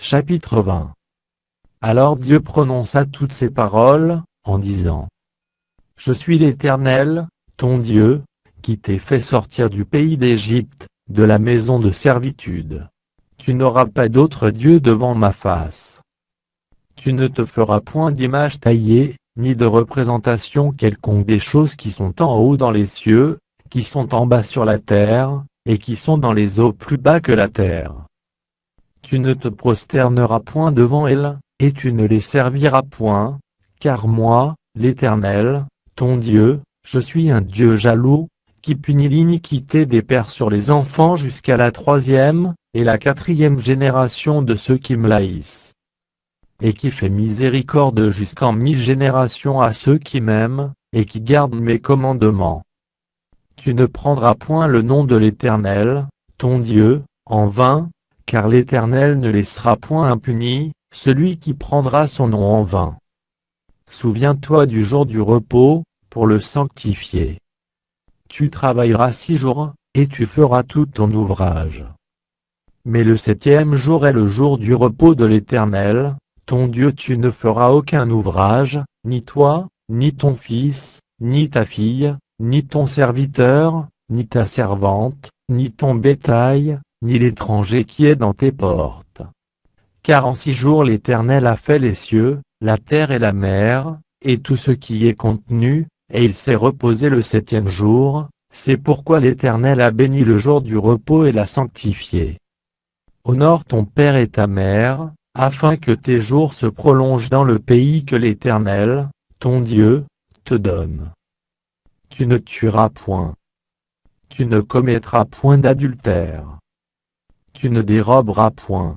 Chapitre 20. Alors Dieu prononça toutes ces paroles, en disant: Je suis l'Éternel, ton Dieu, qui t'ai fait sortir du pays d'Égypte, de la maison de servitude. Tu n'auras pas d'autre Dieu devant ma face. Tu ne te feras point d'image taillée, ni de représentation quelconque des choses qui sont en haut dans les cieux, qui sont en bas sur la terre, et qui sont dans les eaux plus bas que la terre. Tu ne te prosterneras point devant elles, et tu ne les serviras point, car moi, l'Éternel, ton Dieu, je suis un Dieu jaloux, qui punit l'iniquité des pères sur les enfants jusqu'à la 3e, et la 4e génération de ceux qui me haïssent. Et qui fait miséricorde jusqu'en 1000 générations à ceux qui m'aiment, et qui gardent mes commandements. Tu ne prendras point le nom de l'Éternel, ton Dieu, en vain, car l'Éternel ne laissera point impuni celui qui prendra son nom en vain. Souviens-toi du jour du repos, pour le sanctifier. Tu travailleras 6 jours, et tu feras tout ton ouvrage. Mais le 7e jour est le jour du repos de l'Éternel, ton Dieu. Tu ne feras aucun ouvrage, ni toi, ni ton fils, ni ta fille, ni ton serviteur, ni ta servante, ni ton bétail, ni l'étranger qui est dans tes portes. Car en 6 jours l'Éternel a fait les cieux, la terre et la mer, et tout ce qui y est contenu, et il s'est reposé le 7e jour. C'est pourquoi l'Éternel a béni le jour du repos et l'a sanctifié. Honore ton père et ta mère, afin que tes jours se prolongent dans le pays que l'Éternel, ton Dieu, te donne. Tu ne tueras point. Tu ne commettras point d'adultère. Tu ne déroberas point.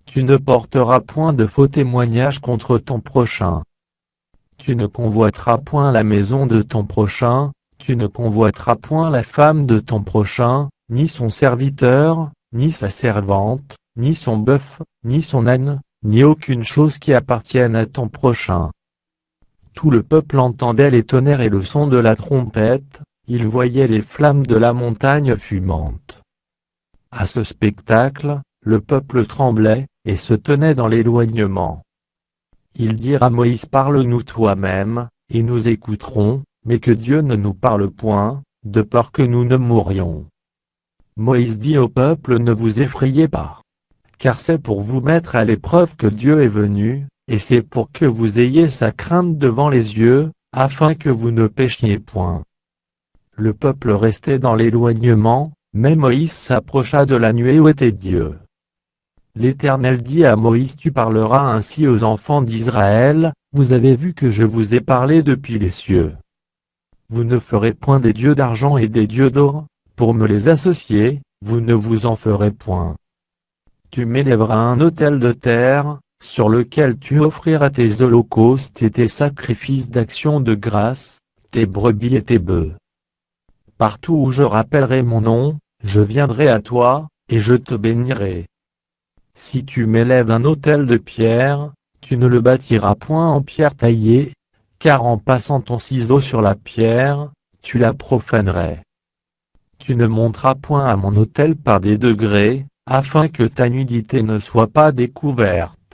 Tu ne porteras point de faux témoignages contre ton prochain. Tu ne convoiteras point la maison de ton prochain, tu ne convoiteras point la femme de ton prochain, ni son serviteur, ni sa servante, ni son bœuf, ni son âne, ni aucune chose qui appartienne à ton prochain. Tout le peuple entendait les tonnerres et le son de la trompette, il voyait les flammes de la montagne fumante. À ce spectacle, le peuple tremblait, et se tenait dans l'éloignement. Ils dirent à Moïse: Parle-nous toi-même, et nous écouterons, mais que Dieu ne nous parle point, de peur que nous ne mourions. Moïse dit au peuple: Ne vous effrayez pas. Car c'est pour vous mettre à l'épreuve que Dieu est venu, et c'est pour que vous ayez sa crainte devant les yeux, afin que vous ne péchiez point. Le peuple restait dans l'éloignement, mais Moïse s'approcha de la nuée où était Dieu. L'Éternel dit à Moïse: Tu parleras ainsi aux enfants d'Israël: Vous avez vu que je vous ai parlé depuis les cieux. Vous ne ferez point des dieux d'argent et des dieux d'or, pour me les associer, vous ne vous en ferez point. Tu m'élèveras un autel de terre, sur lequel tu offriras tes holocaustes et tes sacrifices d'action de grâce, tes brebis et tes bœufs. Partout où je rappellerai mon nom, je viendrai à toi, et je te bénirai. Si tu m'élèves un autel de pierre, tu ne le bâtiras point en pierre taillée, car en passant ton ciseau sur la pierre, tu la profanerais. Tu ne monteras point à mon autel par des degrés, afin que ta nudité ne soit pas découverte.